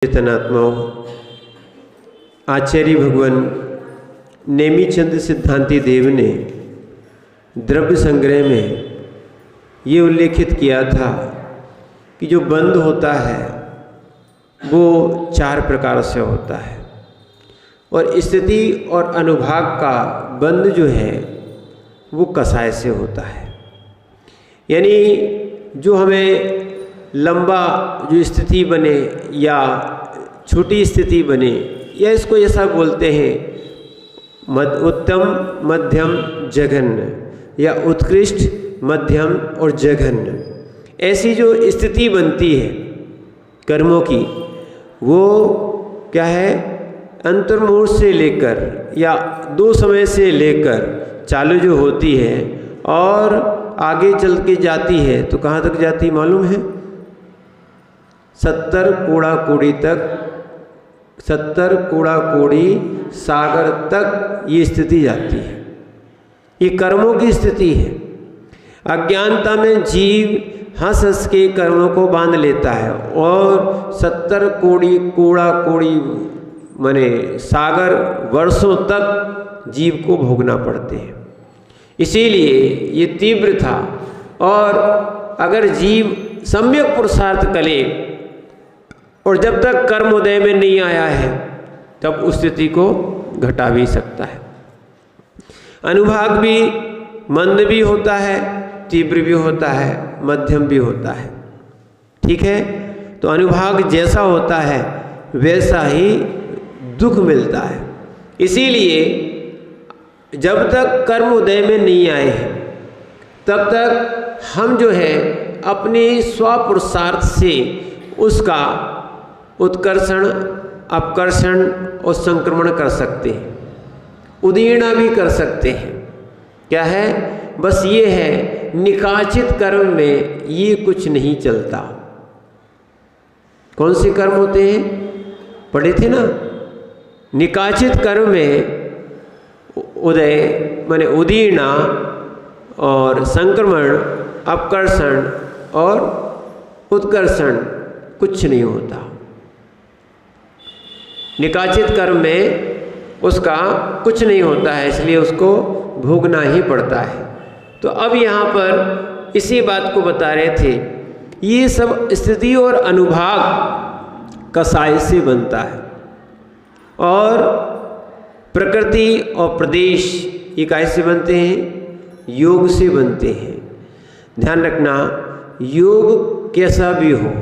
चेतनात्माओं, आचार्य भगवान नेमीचंद सिद्धांति देव ने द्रव्य संग्रह में ये उल्लेखित किया था कि जो बंध होता है वो 4 प्रकार से होता है और स्थिति और अनुभाग का बंध जो है वो कसाय से होता है। यानी जो हमें लंबा जो स्थिति बने या छोटी स्थिति बने, या इसको ऐसा बोलते हैं उत्तम, मध्यम, जघन्य, या उत्कृष्ट, मध्यम और जघन्य, ऐसी जो स्थिति बनती है कर्मों की, वो क्या है, अंतर्मुहूर्त से लेकर या 2 समय से लेकर चालू जो होती है और आगे चल के जाती है तो कहाँ तक जाती मालूम है? 70 कूड़ा कूड़ी तक, 70 कूड़ा कूड़ी सागर तक ये स्थिति जाती है। ये कर्मों की स्थिति है। अज्ञानता में जीव हंस हंस के कर्मों को बांध लेता है और 70 कूड़ी कूड़ा कूड़ी माने सागर वर्षों तक जीव को भोगना पड़ते हैं। इसीलिए ये तीव्र था। और अगर जीव सम्यक पुरुषार्थ करे और जब तक कर्मोदय में नहीं आया है तब उस स्थिति को घटा भी सकता है। अनुभाग भी मंद भी होता है, तीव्र भी होता है, मध्यम भी होता है। ठीक है, तो अनुभाग जैसा होता है वैसा ही दुख मिलता है। इसीलिए जब तक कर्मोदय में नहीं आए हैं तब तक हम जो है अपने स्वपुरुषार्थ से उसका उत्कर्षण, अपकर्षण और संक्रमण कर सकते हैं, उदीर्णा भी कर सकते हैं। क्या है, बस ये है निकाचित कर्म में ये कुछ नहीं चलता। कौन से कर्म होते हैं? पढ़े थे ना, निकाचित कर्म में उदय माने उदीर्णा और संक्रमण, अपकर्षण और उत्कर्षण कुछ नहीं होता। निकाचित कर्म में उसका कुछ नहीं होता है, इसलिए उसको भोगना ही पड़ता है। तो अब यहाँ पर इसी बात को बता रहे थे, ये सब स्थिति और अनुभाग कसाय से बनता है और प्रकृति और प्रदेश ये कैसे बनते हैं? योग से बनते हैं। ध्यान रखना, योग कैसा भी हो,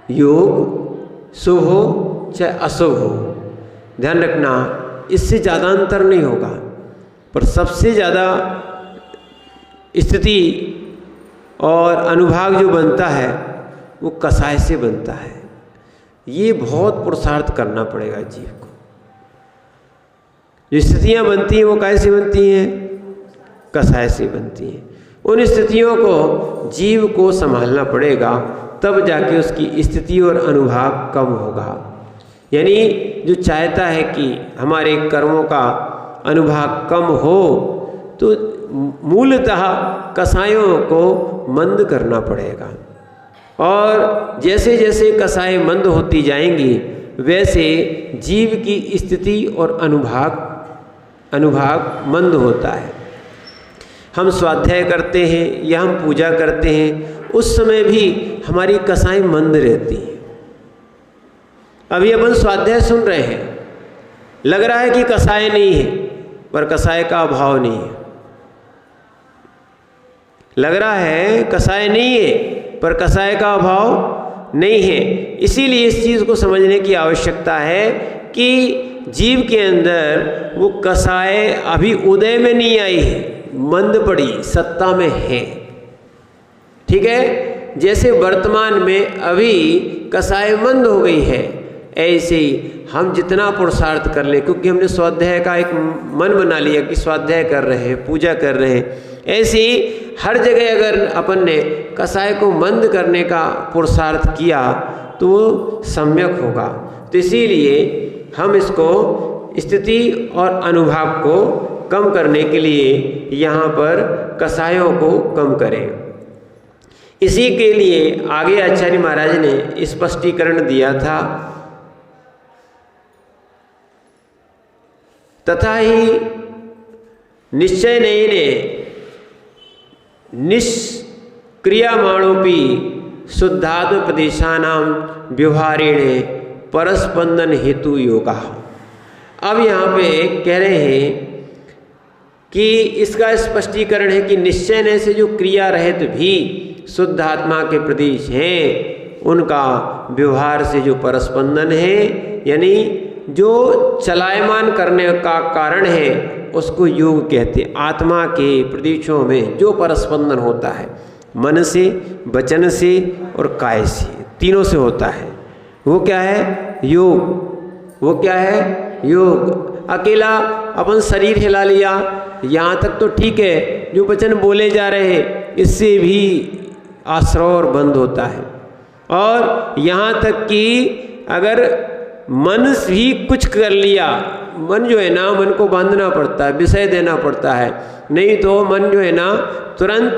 योग शुभ हो चाहे अशुभ हो, ध्यान रखना इससे ज़्यादा अंतर नहीं होगा। पर सबसे ज़्यादा स्थिति और अनुभाग जो बनता है वो कसाय से बनता है। ये बहुत पुरुषार्थ करना पड़ेगा जीव को। जो स्थितियाँ बनती हैं वो कैसे बनती हैं? कसाय से बनती हैं। उन स्थितियों को जीव को संभालना पड़ेगा, तब जाके उसकी स्थिति और अनुभाग कम होगा। यानी जो चाहता है कि हमारे कर्मों का अनुभाग कम हो तो मूलतः कसायों को मंद करना पड़ेगा। और जैसे जैसे कसाय मंद होती जाएंगी वैसे जीव की स्थिति और अनुभाग मंद होता है। हम स्वाध्याय करते हैं या हम पूजा करते हैं, उस समय भी हमारी कसाई मंद रहती है। अभी अपन स्वाध्याय सुन रहे हैं, लग रहा है कि कसाय नहीं है, पर कसाय का अभाव नहीं है। लग रहा है कसाय नहीं है, पर कसाय का अभाव नहीं है। इसीलिए इस चीज़ को समझने की आवश्यकता है कि जीव के अंदर वो कसाय अभी उदय में नहीं आई है, मंद पड़ी सत्ता में है। ठीक है, जैसे वर्तमान में अभी कसाय मंद हो गई है, ऐसे ही हम जितना पुरुषार्थ कर लें, क्योंकि हमने स्वाध्याय का एक मन बना लिया कि स्वाध्याय कर रहे हैं, पूजा कर रहे हैं, ऐसे ही हर जगह अगर अपन ने कसाय को मंद करने का पुरुषार्थ किया तो वो सम्यक होगा। तो इसीलिए हम इसको स्थिति और अनुभाग को कम करने के लिए यहाँ पर कसायों को कम करें। इसी के लिए आगे आचार्य महाराज ने स्पष्टीकरण दिया था, तथा ही निश्चय नयने निष्क्रियमाणोपि शुद्धात्म प्रदेशानां व्यवहारेण परस्पंदन हेतु योगा। अब यहाँ पे कह रहे हैं कि इसका स्पष्टीकरण है कि निश्चय ने से जो क्रिया रहित भी शुद्ध आत्मा के प्रदेश हैं, उनका व्यवहार से जो परस्पंदन है, यानी जो चलायमान करने का कारण है, उसको योग कहते हैं। आत्मा के प्रदेशों में जो परस्पंदन होता है, मन से, वचन से और काय से, तीनों से होता है, वो क्या है? योग। वो क्या है? योग। अकेला अपन शरीर हिला लिया, यहाँ तक तो ठीक है, जो वचन बोले जा रहे हैं इससे भी आश्रव और बंद होता है। और यहाँ तक कि अगर मन ही कुछ कर लिया, मन जो है ना, मन को बांधना पड़ता है, विषय देना पड़ता है, नहीं तो मन जो है ना तुरंत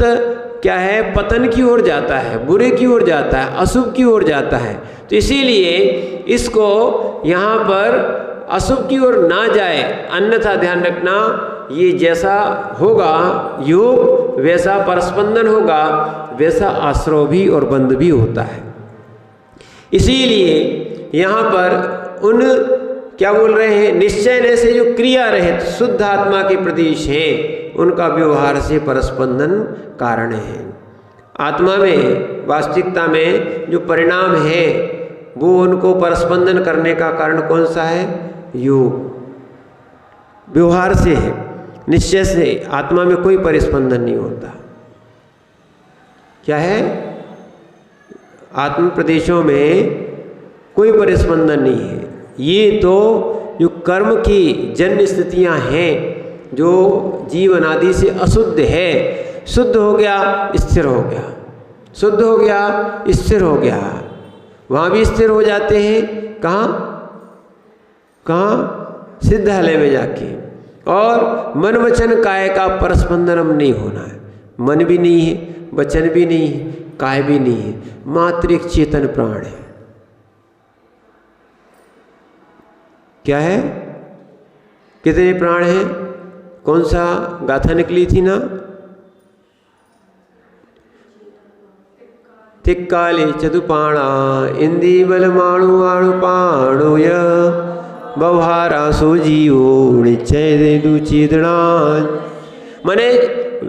क्या है, पतन की ओर जाता है, बुरे की ओर जाता है, अशुभ की ओर जाता है। तो इसीलिए इसको यहाँ पर अशुभ की ओर ना जाए, अन्यथा ध्यान रखना, ये जैसा होगा योग वैसा परस्पंदन होगा, वैसा आश्रव भी और बंध भी होता है। इसीलिए यहाँ पर उन क्या बोल रहे हैं, निश्चय ने से जो क्रिया रहित शुद्ध आत्मा के प्रदेश हैं, उनका व्यवहार से परस्पंदन कारण है। आत्मा में वास्तविकता में जो परिणाम है वो उनको परस्पंदन करने का कारण कौन सा है? योग। व्यवहार से है, निश्चय से आत्मा में कोई परिस्पंदन नहीं होता। क्या है? आत्म प्रदेशों में कोई परिस्पंदन नहीं है। ये तो जो कर्म की जन्य स्थितियां हैं, जो जीवन आदि से अशुद्ध है, शुद्ध हो गया स्थिर हो गया, शुद्ध हो गया स्थिर हो गया, वहाँ भी स्थिर हो जाते हैं। कहाँ? सिद्धालय में जाके। और मन वचन काय का परस्पंदन नहीं होना है। मन भी नहीं है, वचन भी नहीं है, काय भी नहीं है, मात्र एक चेतन प्राण है। क्या है? कितने प्राण हैं? कौन सा गाथा निकली थी ना? तिक्काले चतुपाणा इंदीवल माणु आणु पाणुय बवहारा सो जीवो निश्चय दे दु चेतना। माने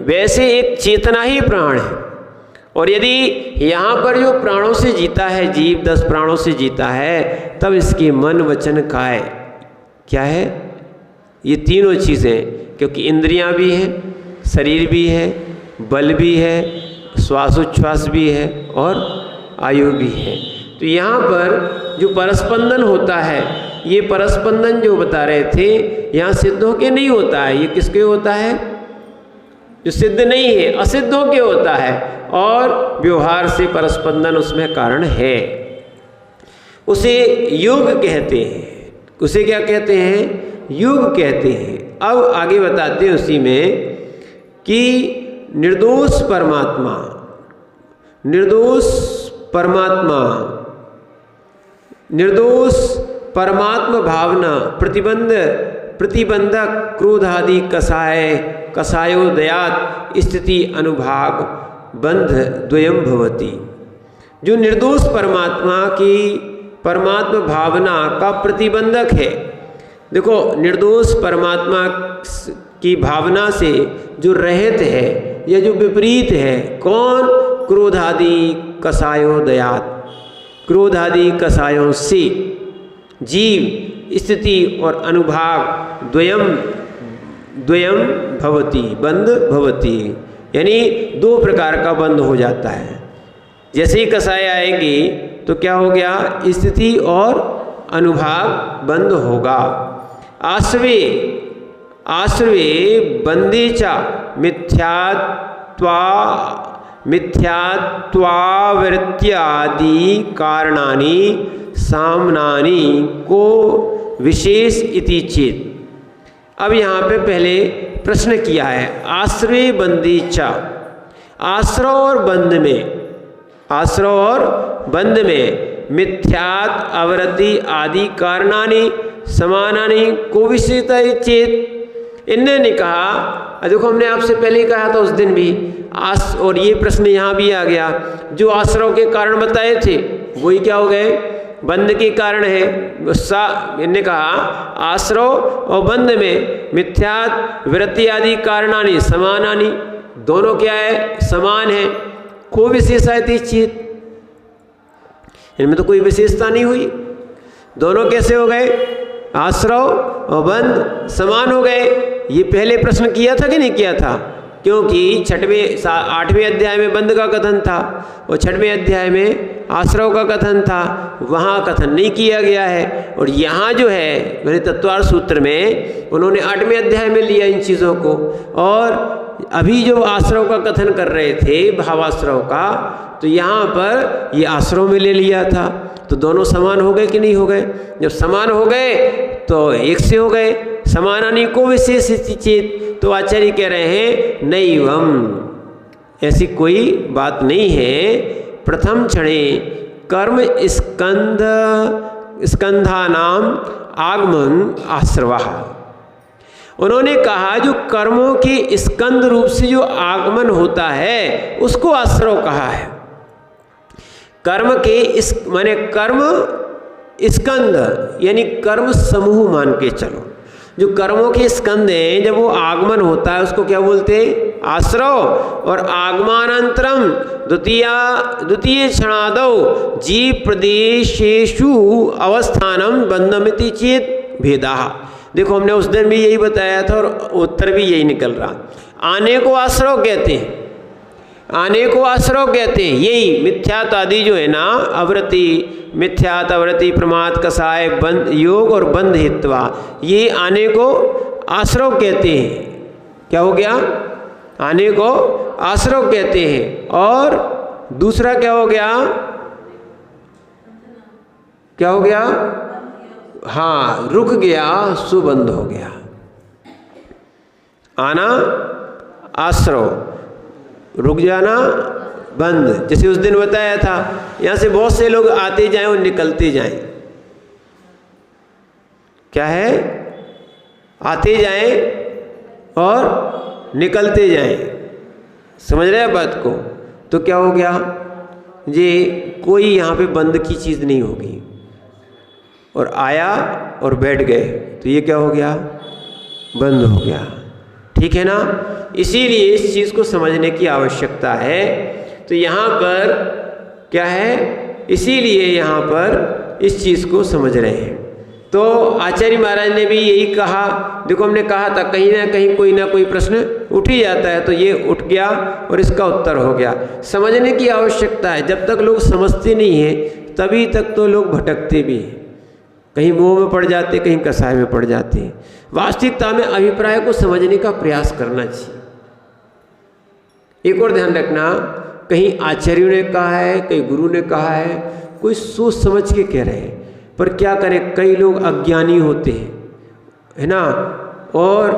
वैसे एक चेतना ही प्राण है। और यदि यहाँ पर जो प्राणों से जीता है जीव, 10 प्राणों से जीता है, तब इसके मन वचन काय क्या है? ये तीनों चीज़ें, क्योंकि इंद्रियां भी हैं, शरीर भी है, बल भी है, श्वासोच्छ्वास भी है और आयु भी है। तो यहाँ पर जो परस्पंदन होता है, ये परस्पंदन जो बता रहे थे, यहाँ सिद्धों के नहीं होता है। ये किसके होता है? जो सिद्ध नहीं है, असिद्धों के होता है। और व्यवहार से परस्पंदन उसमें कारण है, उसे योग कहते हैं। उसे क्या कहते हैं? योग कहते हैं। अब आगे बताते हैं उसी में कि निर्दोष परमात्मा, निर्दोष परमात्मा, निर्दोष परमात्मा भावना प्रतिबंधक क्रोध आदि कषायोदयात स्थिति अनुभाग बंध द्वयम भवति। जो निर्दोष परमात्मा की परमात्मा भावना का प्रतिबंधक है। देखो, निर्दोष परमात्मा की भावना से जो रहित है या जो विपरीत है, कौन? क्रोधादि कषायोदयात, क्रोधादि कषायों से जीव स्थिति और अनुभाग द्वयम भवति, बंध भवति, यानी 2 प्रकार का बंध हो जाता है। जैसे ही कषाय आएगी तो क्या हो गया? स्थिति और अनुभाग बंद होगा। आश्रवे बंदेचा मिथ्यात्वावृत्त्यादि कारणानि सामनानि को विशेष इति चेत। अब यहाँ पे पहले प्रश्न किया है, आश्रवे बंदेचा, आश्रव और बंध में आश्रव और बंध में मिथ्यात अवरति आदि कारणानि समानानि को विशेषता चेत। इन्होंने कहा, देखो हमने आपसे पहले ही कहा था उस दिन भी, और ये प्रश्न यहाँ भी आ गया, जो आश्रव के कारण बताए थे वही क्या हो गए, बंध के कारण है। इन्होंने कहा आश्रव और बंध में मिथ्यात वृत्ति आदि कारणानि समानानि, दोनों क्या है, समान है। को विशेषायति चेत, इनमें तो कोई विशेषता नहीं हुई, दोनों कैसे हो गए, आश्रव और बंध समान हो गए। ये पहले प्रश्न किया था कि नहीं किया था, क्योंकि 8वें अध्याय में बंध का कथन था और 6वें अध्याय में आश्रव का कथन था, वहाँ कथन नहीं किया गया है। और यहाँ जो है मैंने तत्वार्थ सूत्र में उन्होंने 8वें अध्याय में लिया इन चीज़ों को, और अभी जो आश्रव का कथन कर रहे थे भावाश्रव का, तो यहाँ पर ये आश्रव में ले लिया था। तो दोनों समान हो गए कि नहीं हो गए, जब समान हो गए तो एक से हो गए, समानानि को विशेष चेत। तो आचार्य कह रहे हैं नैवम, ऐसी कोई बात नहीं है। प्रथम क्षणे कर्म स्कंधानाम आगमन आश्रवः, उन्होंने कहा जो कर्मों के स्कंद रूप से जो आगमन होता है उसको आश्रव कहा है। कर्म के माने कर्म स्कंद यानी कर्म समूह मान के चलो, जो कर्मों के स्कंद हैं जब वो आगमन होता है उसको क्या बोलते हैं, आश्रव। और आगमानंतरम द्वितीय क्षणादौ जीव प्रदेशेषु अवस्थानम बंधमिति चेत भेदा। देखो हमने उस दिन भी यही बताया था और उत्तर भी यही निकल रहा। आने को आश्रव कहते हैं, आने को आश्रव कहते हैं। यही मिथ्यात आदि जो है ना, अवृत्ति, मिथ्यात अवृत्ति, प्रमाद, कसाय, बंध, योग और बंध हित्वा, ये आने को आश्रव कहते हैं। क्या हो गया, आने को आश्रव कहते हैं। और दूसरा क्या हो गया, क्या हो गया, हाँ रुक गया सो बंद हो गया। आना आश्रव, रुक जाना बंद। जैसे उस दिन बताया था, यहाँ से बहुत से लोग आते जाएं और निकलते जाएं। क्या है, आते जाएं और निकलते जाएं, समझ रहे हैं बात को। तो क्या हो गया जी, कोई यहाँ पे बंद की चीज़ नहीं होगी। और आया और बैठ गए तो ये क्या हो गया, बंद हो गया। ठीक है ना, इसीलिए इस चीज़ को समझने की आवश्यकता है। तो यहाँ पर क्या है, इसीलिए यहाँ पर इस चीज़ को समझ रहे हैं। तो आचार्य महाराज ने भी यही कहा। देखो हमने कहा था कहीं ना कहीं कोई ना कोई प्रश्न उठ ही जाता है, तो ये उठ गया और इसका उत्तर हो गया। समझने की आवश्यकता है, जब तक लोग समझते नहीं हैं तभी तक तो लोग भटकते भी हैं, कहीं मोह में पड़ जाते, कहीं कसाय में पड़ जाते हैं। वास्तविकता में अभिप्राय को समझने का प्रयास करना चाहिए। एक और ध्यान रखना, कहीं आचार्यों ने कहा है, कहीं गुरु ने कहा है, कोई सोच समझ के कह रहे हैं, पर क्या करें, कई लोग अज्ञानी होते हैं, है ना, और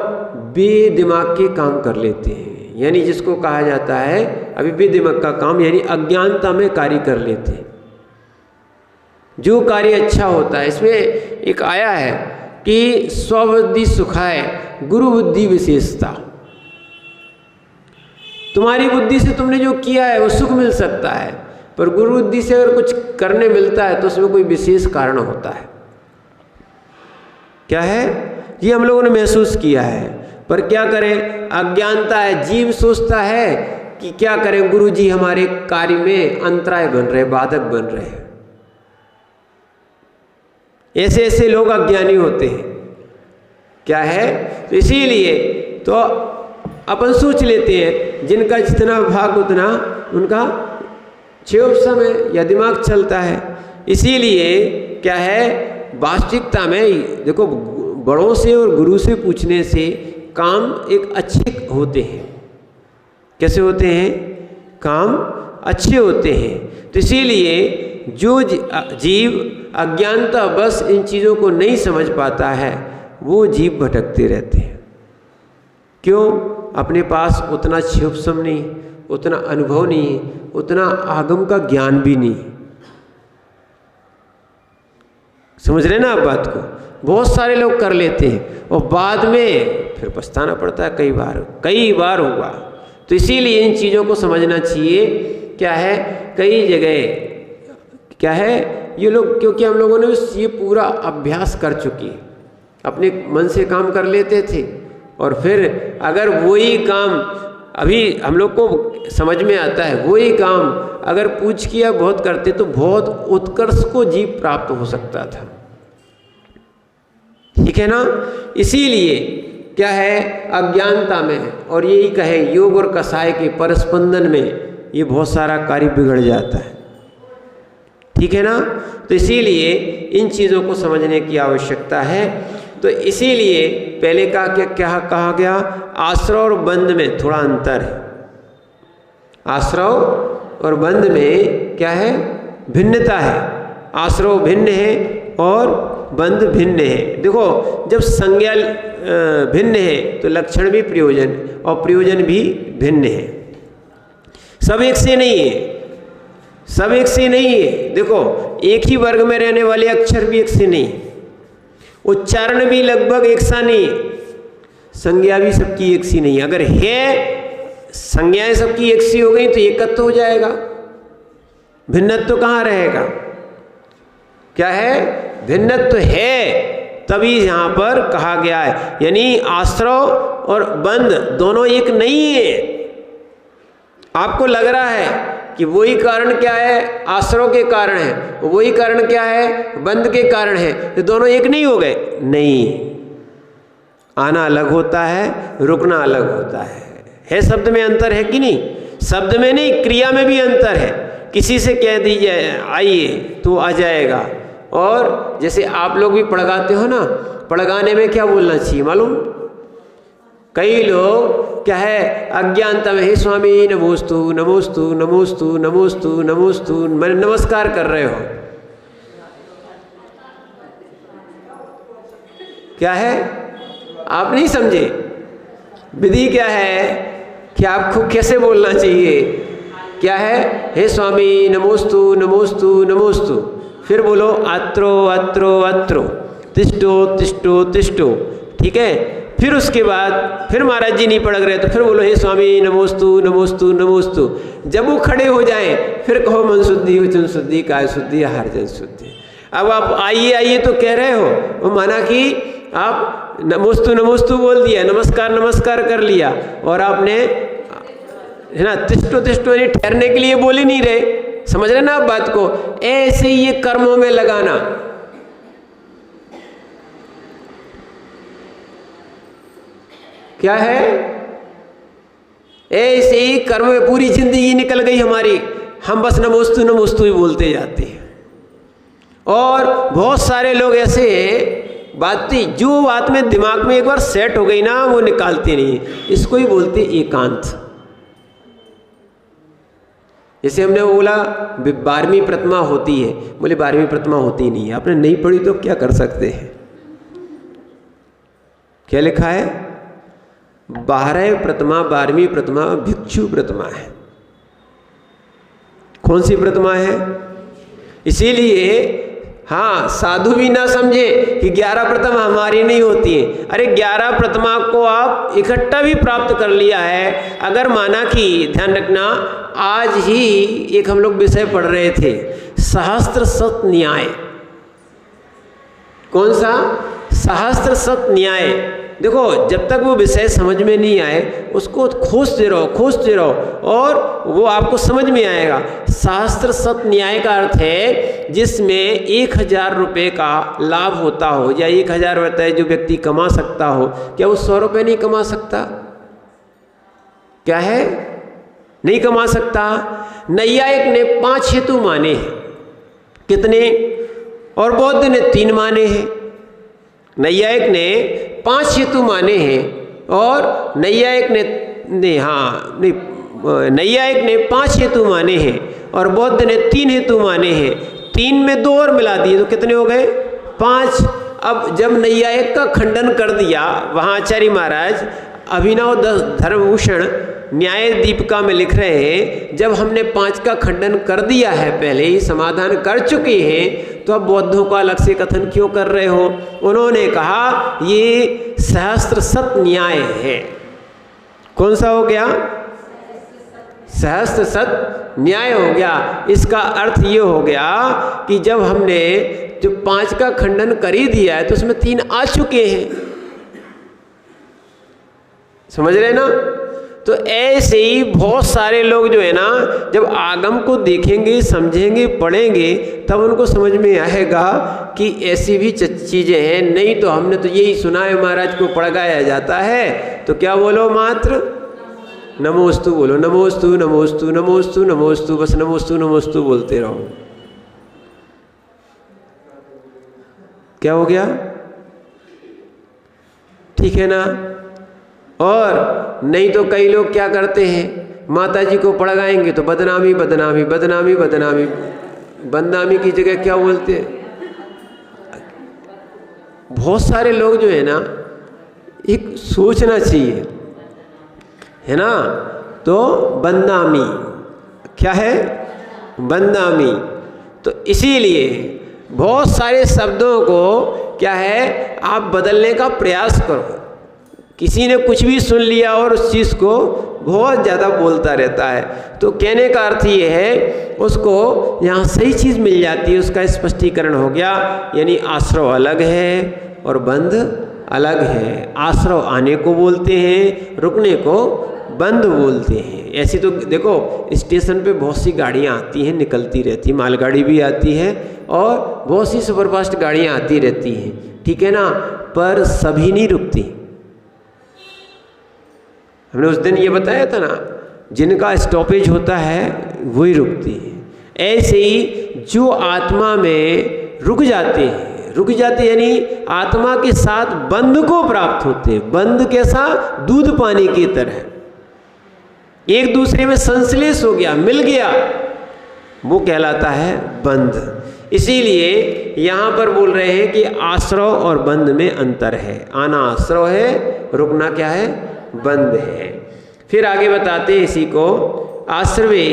बेदिमाग के काम कर लेते हैं। यानी जिसको कहा जाता है अभी बेदिमाग का काम, यानी अज्ञानता में कार्य कर लेते हैं। जो कार्य अच्छा होता है, इसमें एक आया है कि स्वबुद्धि सुखाय गुरु बुद्धि विशेषता। तुम्हारी बुद्धि से तुमने जो किया है वो सुख मिल सकता है, पर गुरु बुद्धि से अगर कुछ करने मिलता है तो उसमें कोई विशेष कारण होता है। क्या है, ये हम लोगों ने महसूस किया है। पर क्या करें, अज्ञानता है, जीव सोचता है कि क्या करें, गुरु जी हमारे कार्य में अंतराय बन रहे, बाधक बन रहे हैं। ऐसे ऐसे लोग अज्ञानी होते हैं। क्या है, तो इसीलिए तो अपन सोच लेते हैं जिनका जितना भाग उतना उनका क्षोभ समय या दिमाग चलता है। इसीलिए क्या है, वास्तविकता में देखो बड़ों से और गुरु से पूछने से काम एक अच्छे होते हैं। कैसे होते हैं, काम अच्छे होते हैं। तो इसीलिए जो जीव अज्ञानता बस इन चीज़ों को नहीं समझ पाता है, वो जीव भटकते रहते हैं। क्यों, अपने पास उतना क्षोभ सम नहीं, उतना अनुभव नहीं है, उतना आगम का ज्ञान भी नहीं है। समझ रहे ना आप बात को? बहुत सारे लोग कर लेते हैं और बाद में फिर पछताना पड़ता है, कई बार हुआ। तो इसीलिए इन चीज़ों को समझना चाहिए। क्या है, कई जगह क्या है, ये लोग, क्योंकि हम लोगों ने ये पूरा अभ्यास कर चुके हैं, अपने मन से काम कर लेते थे, और फिर अगर वही काम अभी हम लोग को समझ में आता है, वही काम अगर पूछ किया बहुत करते तो बहुत उत्कर्ष को जीव प्राप्त हो सकता था। ठीक है ना? इसीलिए क्या है, अज्ञानता में और यही कहे योग और कसाय के परस्पंदन में ये बहुत सारा कार्य बिगड़ जाता है। ठीक है ना? तो इसीलिए इन चीज़ों को समझने की आवश्यकता है। तो इसीलिए पहले का क्या कहा गया, आश्रव और बंध में थोड़ा अंतर है। आश्रव और बंध में क्या है, भिन्नता है। आश्रव भिन्न है और बंध भिन्न है। देखो, जब संज्ञा भिन्न है तो लक्षण भी प्रयोजन, और प्रयोजन भी भिन्न है। सब एक से नहीं है, सब एक से नहीं है। देखो, एक ही वर्ग में रहने वाले अक्षर भी एक से नहीं है, उच्चारण भी लगभग एक सा नहीं है, संज्ञा भी सबकी एक सी नहीं है। अगर है संज्ञाएं सबकी एक सी हो गई तो एकत्व हो जाएगा, भिन्नत्व कहाँ रहेगा? क्या है, भिन्नत्व है, तभी यहाँ पर कहा गया है। यानी आश्रव और बंध दोनों एक नहीं है। आपको लग रहा है कि वही कारण क्या है, आश्रव के कारण है, वही कारण क्या है, बंध के कारण है, ये दोनों एक नहीं हो गए। नहीं, आना अलग होता है, रुकना अलग होता है शब्द में अंतर है कि नहीं? शब्द में नहीं, क्रिया में भी अंतर है। किसी से कह दीजिए आइए तो आ जाएगा, और जैसे आप लोग भी पढ़ाते हो ना, पढ़ाने में क्या बोलना चाहिए मालूम? कई लोग क्या है, अज्ञानता में, हे स्वामी नमोस्तु नमोस्तु नमोस्तु नमोस्तु नमोस्तु, मैंने नमस्कार कर रहे हो। क्या है, आप नहीं समझे विधि क्या है कि आपको कैसे बोलना चाहिए। क्या है, हे स्वामी नमोस्तु नमोस्तु नमोस्तु, फिर बोलो अत्रो अत्रो अत्रो, तिष्ठो तिष्ठो तिष्ठो। ठीक है, फिर उसके बाद फिर महाराज जी नहीं पढ़ रहे तो फिर बोलो हे स्वामी नमोस्तु नमोस्तु नमोस्तु। जब वो खड़े हो जाए फिर कहो मन शुद्धि वचन शुद्धि काय शुद्धि आहार जन शुद्धि। अब आप आइए आइए तो कह रहे हो, वो माना कि आप नमोस्तु नमोस्तु बोल दिया, नमस्कार नमस्कार कर लिया, और आपने है ना तिष्ठो तिष्ठो नहीं, ठहरने के लिए बोल ही नहीं रहे। समझ रहे ना आप बात को? ऐसे ही ये कर्मों में लगाना। क्या है, ऐसे ही कर्म में पूरी जिंदगी निकल गई हमारी, हम बस नमोस्तु नमोस्तु ही बोलते जाते हैं। और बहुत सारे लोग ऐसे हैं, जो बात में दिमाग में एक बार सेट हो गई ना, वो निकालते नहीं। इसको ही बोलते एकांत। जैसे हमने बोला 12वीं प्रतिमा होती है, बोले 12वीं प्रतिमा होती नहीं है। आपने नहीं पढ़ी तो क्या कर सकते हैं? क्या लिखा है? 12 प्रतिमा, 12वीं प्रतिमा भिक्षु प्रतिमा है। कौन सी प्रतिमा है? इसीलिए हाँ, साधु भी ना समझे कि 11 प्रतिमा हमारी नहीं होती है। अरे 11 प्रतिमा को आप इकट्ठा भी प्राप्त कर लिया है। अगर माना कि ध्यान रखना, आज ही एक हम लोग विषय पढ़ रहे थे, सहस्त्र सत न्याय। कौन सा? सहस्त्र सत न्याय। देखो, जब तक वो विषय समझ में नहीं आए उसको खोजते रहो और वो आपको समझ में आएगा। सहस्त्र सत न्याय का अर्थ है जिसमें 1000 रुपये का लाभ होता हो, या 1000 रुपये जो व्यक्ति कमा सकता हो, क्या वो 100 रुपये नहीं कमा सकता? क्या है, नहीं कमा सकता। नैयायिक ने 5 हेतु माने हैं। कितने? और बौद्ध ने 3 माने हैं। नैयायिक ने 5 हेतु माने हैं और नैयायिक ने 5 हेतु माने हैं और बौद्ध ने 3 हेतु माने हैं। 3 में 2 और मिला दिए तो कितने हो गए? 5। अब जब नैयायिक का खंडन कर दिया वहाँ आचार्य महाराज अभिनव धर्मभूषण न्याय दीपिका में लिख रहे हैं, जब हमने 5 का खंडन कर दिया है, पहले ही समाधान कर चुके हैं, तो अब बौद्धों का अलग से कथन क्यों कर रहे हो? उन्होंने कहा ये सहस्त्र सत न्याय है। कौन सा हो गया? सहस्त्र सत न्याय हो गया। इसका अर्थ ये हो गया कि जब हमने जो 5 का खंडन कर ही दिया है तो उसमें 3 आ चुके हैं। समझ रहे ना? तो ऐसे ही बहुत सारे लोग जो है ना, जब आगम को देखेंगे, समझेंगे, पढ़ेंगे, तब उनको समझ में आएगा कि ऐसी भी चीज़ें हैं। नहीं तो हमने तो यही सुना है, महाराज को पढ़ाया जाता है तो क्या बोलो, मात्र नमोस्तु बोलो, नमोस्तु नमोस्तु नमोस्तु नमोस्तु, बस नमोस्तु नमोस्तु बोलते रहो। क्या हो गया? ठीक है ना? और नहीं तो कई लोग क्या करते हैं, माता जी को पढ़ाएंगे तो बदनामी बदनामी बदनामी बदनामी, बदनामी की जगह क्या बोलते हैं? बहुत सारे लोग जो है ना, एक सोचना चाहिए, है ना? तो बदनामी क्या है? बदनामी। तो इसीलिए बहुत सारे शब्दों को क्या है, आप बदलने का प्रयास करो। किसी ने कुछ भी सुन लिया और उस चीज़ को बहुत ज़्यादा बोलता रहता है, तो कहने का अर्थ ये है, उसको यहाँ सही चीज़ मिल जाती है, उसका स्पष्टीकरण हो गया। यानी आश्रव अलग है और बंध अलग है। आश्रव आने को बोलते हैं, रुकने को बंद बोलते हैं। ऐसी तो देखो स्टेशन पे बहुत सी गाड़ियाँ आती हैं, निकलती रहती, मालगाड़ी भी आती है और बहुत सी सुपरफास्ट गाड़ियाँ आती रहती हैं, ठीक है ना? पर सभी नहीं रुकती। हमने उस दिन ये बताया था ना, जिनका स्टॉपेज होता है वही रुकती है। ऐसे ही जो आत्मा में रुक जाते हैं, रुक जाते यानी आत्मा के साथ बंध को प्राप्त होते हैं। बंध कैसा? दूध पानी की तरह, एक दूसरे में संश्लेष हो गया, मिल गया, वो कहलाता है बंध। इसीलिए यहाँ पर बोल रहे हैं कि आश्रव और बंध में अंतर है। आना आश्रव है, रुकना क्या है? बंध है। फिर आगे बताते हैं इसी को, आश्रवे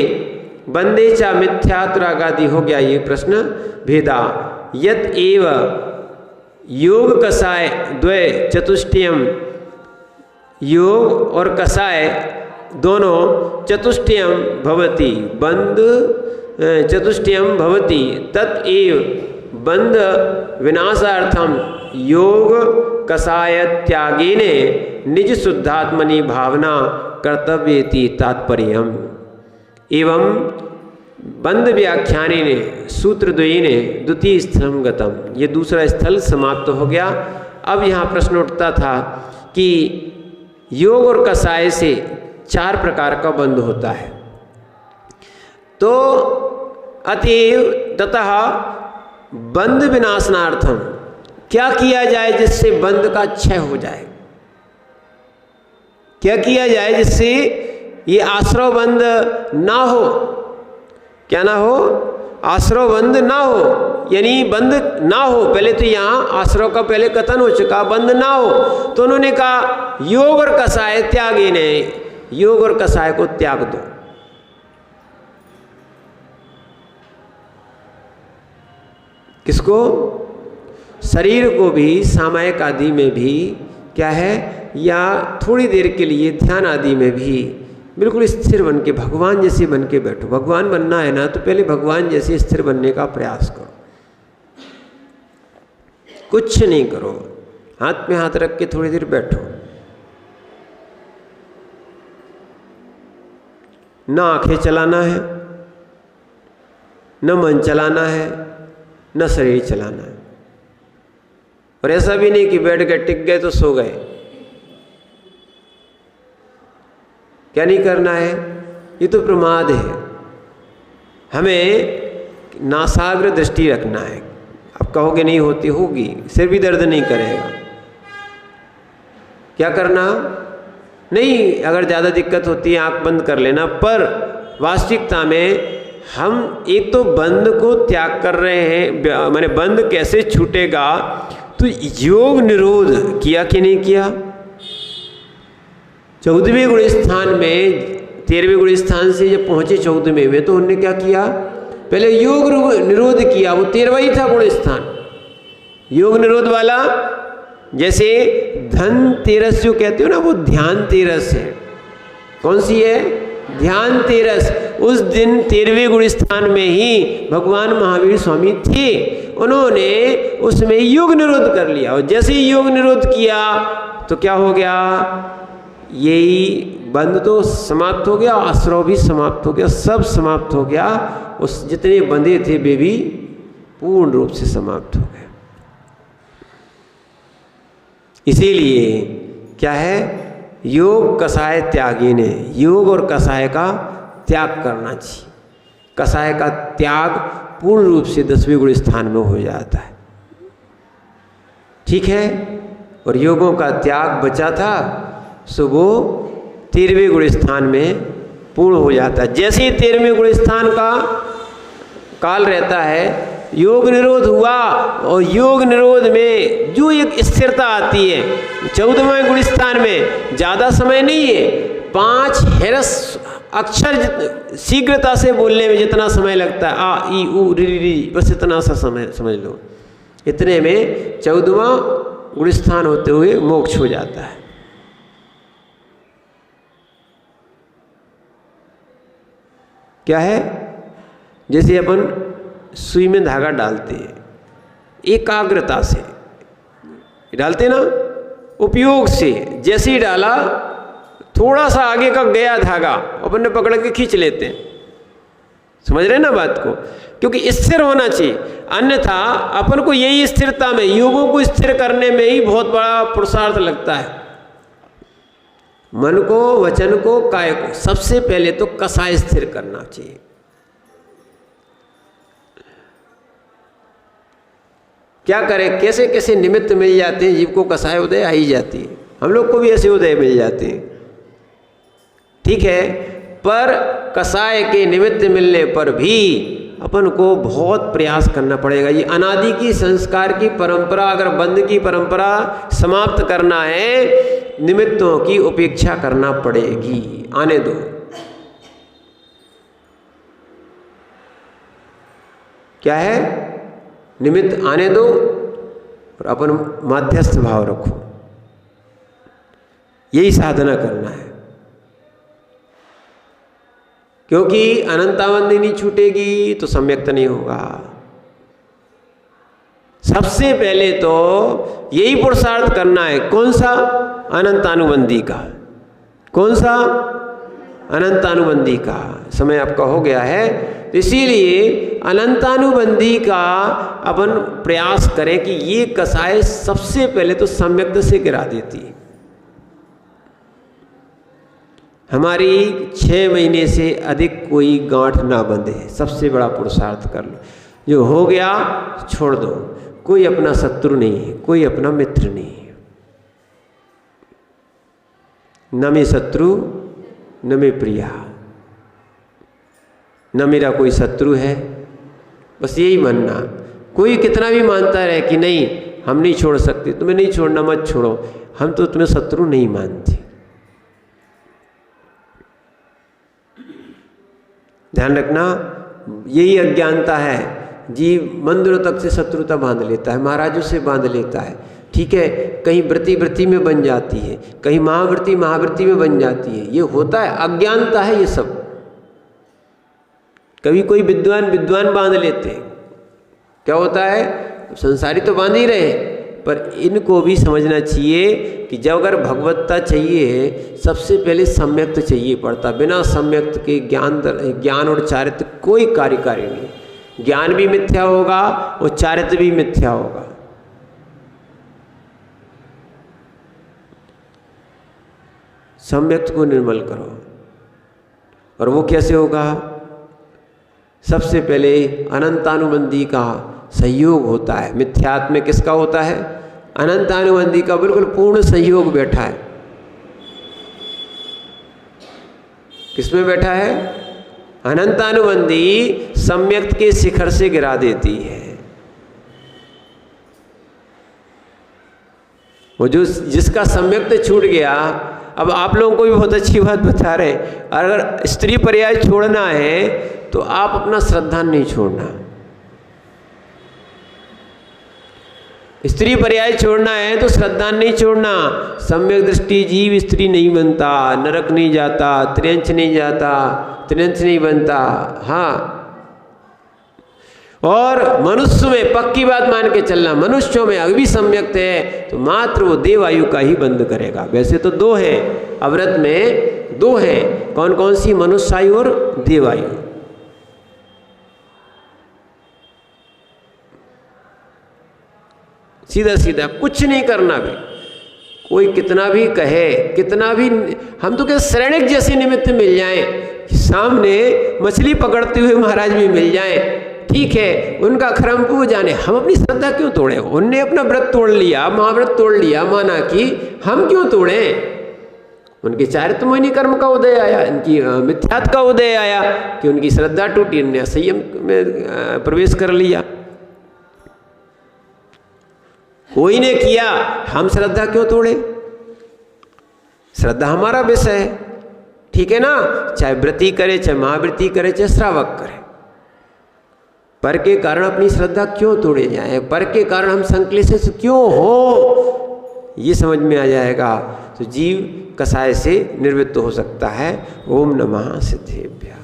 बंदे चा मिथ्यात्वागादि हो गया ये प्रश्न। भेदा यत एव योग कसाय द्वय चतुष्टयम, योग और कसाय दोनों चतुष्टयम भवति, बंध चतुष्टयम भवति, तत्एव बंध विनाशार्थम योग कसाय त्यागेने निज शुद्धात्मनि भावना कर्तव्येति तात्पर्यम। एवं बंध व्याख्याने ने सूत्रद्वयी ने द्वितीय स्थलम गतम, ये दूसरा स्थल समाप्त हो गया। अब यहाँ प्रश्न उठता था कि योग और कसाय से 4 प्रकार का बंध होता है, तो अतएव ततः बंध विनाशनार्थम क्या किया जाए जिससे बंध का क्षय हो जाए? क्या किया जाए जिससे ये आश्रव बंध ना हो? क्या ना हो? आश्रव बंध ना हो, यानी बंध ना हो। पहले तो यहाँ आश्रव का पहले कथन हो चुका, बंध ना हो। तो उन्होंने कहा योग और कसाय त्यागे ने, योग और कसाय को त्याग दो। किसको? शरीर को भी, सामायिक आदि में भी क्या है, या थोड़ी देर के लिए ध्यान आदि में भी बिल्कुल स्थिर बन के, भगवान जैसे बन के बैठो। भगवान बनना है ना, तो पहले भगवान जैसे स्थिर बनने का प्रयास करो। कुछ नहीं करो, हाथ में हाथ रख के थोड़ी देर बैठो। ना आंखें चलाना है, न मन चलाना है, न शरीर चलाना है। और ऐसा भी नहीं कि बैठ गए, टिक गए तो सो गए। क्या नहीं करना है? ये तो प्रमाद है। हमें नासाग्र दृष्टि रखना है। अब कहोगे नहीं होती, होगी, सिर भी दर्द नहीं करेगा। क्या करना? नहीं, अगर ज़्यादा दिक्कत होती है आंख बंद कर लेना। पर वास्तविकता में हम एक तो बंध को त्याग कर रहे हैं, माने बंध कैसे छूटेगा? तो योग निरोध किया कि नहीं किया? 14वें गुण स्थान में 13वें गुण स्थान से जब पहुँचे 14वें में, तो उन्होंने क्या किया, पहले योग निरोध किया, वो 13वां ही था गुण स्थान योग निरोध वाला। जैसे धन तेरस जो कहते हो ना, वो ध्यान तेरस है। कौन सी है? ध्यान तेरस। उस दिन 13वें गुण स्थान में ही भगवान महावीर स्वामी थे, उन्होंने उसमें योग निरोध कर लिया। और जैसे ही योग निरोध किया तो क्या हो गया, यही बंध तो समाप्त हो गया, आश्रव भी समाप्त हो गया, सब समाप्त हो गया। उस जितने बंधे थे वे भी पूर्ण रूप से समाप्त हो गए। इसीलिए क्या है, योग कषाय त्यागी ने, योग और कषाय का त्याग करना चाहिए। कषाय का त्याग पूर्ण रूप से 10वें गुण स्थान में हो जाता है, ठीक है। और योगों का त्याग बचा था, सो वो 13वें गुण स्थान में पूर्ण हो जाता है। जैसे ही 13वें गुण स्थान का काल रहता है, योग निरोध हुआ, और योग निरोध में जो एक स्थिरता आती है, 14वें गुण स्थान में ज़्यादा समय नहीं है, 5 हेरस अक्षर शीघ्रता से बोलने में जितना समय लगता है, आ ई उ री री, बस इतना सा समय समझ लो, इतने में 14वां गुण स्थान होते हुए मोक्ष हो जाता है। क्या है, जैसे अपन सुई में धागा डालते हैं, एकाग्रता से डालते ना, उपयोग से। जैसे ही डाला, थोड़ा सा आगे का गया धागा, अपन ने पकड़ के खींच लेते हैं। समझ रहे ना बात को, क्योंकि स्थिर होना चाहिए। अन्यथा अपन को यही स्थिरता में, योगों को स्थिर करने में ही बहुत बड़ा पुरुषार्थ लगता है। मन को, वचन को, काय को सबसे पहले तो कषाय स्थिर करना चाहिए। क्या करें, कैसे कैसे निमित्त मिल जाते हैं, जीव को कषाय उदय आ ही जाती है। हम लोग को भी ऐसे उदय मिल जाते हैं, ठीक है। पर कषाय के निमित्त मिलने पर भी अपन को बहुत प्रयास करना पड़ेगा। ये अनादि की संस्कार की परंपरा, अगर बंध की परंपरा समाप्त करना है, निमित्तों की उपेक्षा करना पड़ेगी। आने दो, क्या है, निमित्त आने दो और अपन माध्यस्थ भाव रखो। यही साधना करना है, क्योंकि अनंतावंदी नहीं छूटेगी तो सम्यक्त नहीं होगा। सबसे पहले तो यही पुरुषार्थ करना है। कौन सा? अनंतानुबंधी का। कौन सा? अनंतानुबंधी का। समय आपका हो गया है, तो इसीलिए अनंतानुबंधी का अपन प्रयास करें कि ये कषाय सबसे पहले तो सम्यक्त से गिरा देती है। हमारी 6 महीने से अधिक कोई गांठ ना बंधे, सबसे बड़ा पुरुषार्थ कर लो। जो हो गया छोड़ दो। कोई अपना शत्रु नहीं है, कोई अपना मित्र नहीं है। न मैं शत्रु न मैं प्रिया, न मेरा कोई शत्रु है, बस यही मानना। कोई कितना भी मानता रहे कि नहीं हम नहीं छोड़ सकते, तुम्हें नहीं छोड़ना, मत छोड़ो, हम तो तुम्हें शत्रु नहीं मानते। ध्यान रखना, यही अज्ञानता है। जीव मंदिरों तक से शत्रुता बांध लेता है, महाराजों से बांध लेता है, ठीक है। कहीं वृत्ति में बन जाती है, कहीं महावृत्ति में बन जाती है। ये होता है, अज्ञानता है ये सब। कभी कोई विद्वान बांध लेते हैं। क्या होता है, संसारी तो बांध ही रहे, पर इनको भी समझना चाहिए कि जब अगर भगवत्ता चाहिए, सबसे पहले सम्यक्त चाहिए पड़ता। बिना सम्यक्त के ज्ञान और चारित्र कोई कार्यकारी नहीं। ज्ञान भी मिथ्या होगा और चारित्र भी मिथ्या होगा। सम्यक्त को निर्मल करो। और वो कैसे होगा? सबसे पहले अनंतानुबंधी का सहयोग होता है। मिथ्यात्व में किसका होता है? अनंतानुबंधी का बिल्कुल पूर्ण सहयोग बैठा है। किसमें बैठा है? अनंतानुबंधी सम्यक्त के शिखर से गिरा देती है। वो जो जिसका सम्यक्त छूट गया, अब आप लोगों को भी बहुत अच्छी बात बता रहे हैं, अगर स्त्री पर्याय छोड़ना है तो आप अपना श्रद्धा नहीं छोड़ना। स्त्री पर्याय छोड़ना है तो श्रद्धा नहीं छोड़ना। सम्यक दृष्टि जीव स्त्री नहीं बनता, नरक नहीं जाता, त्रियंच नहीं जाता, त्रियंच नहीं बनता। हाँ, और मनुष्य में पक्की बात मान के चलना, मनुष्यों में अभी सम्यक है तो मात्र वो देवायु का ही बंद करेगा। वैसे तो दो है, अव्रत में दो है, कौन कौन सी? मनुष्य आयु और देवायु। सीधा सीधा कुछ नहीं करना भी, कोई कितना भी कहे, कितना भी, हम तो क्या श्रेणिक जैसे निमित्त मिल जाएं, सामने मछली पकड़ते हुए महाराज भी मिल जाएं, ठीक है, उनका क्रम को जाने, हम अपनी श्रद्धा क्यों तोड़े? उनने अपना व्रत तोड़ लिया, महाव्रत तोड़ लिया, माना कि हम क्यों तोड़े? उनके चारित्रमोहिनी कर्म का उदय आया, इनकी मिथ्यात्व का उदय आया कि उनकी श्रद्धा टूटी, उन्होंने संयम में प्रवेश कर लिया। कोई ने किया, हम श्रद्धा क्यों तोड़े? श्रद्धा हमारा विषय है, ठीक है ना? चाहे व्रती करे, चाहे महाव्रती करे, चाहे श्रावक करे, पर के कारण अपनी श्रद्धा क्यों तोड़े जाए? पर के कारण हम संक्लेशित क्यों हो? ये समझ में आ जाएगा तो जीव कसाय से निवृत्त हो सकता है। ओम नमः सिद्धेभ्यः।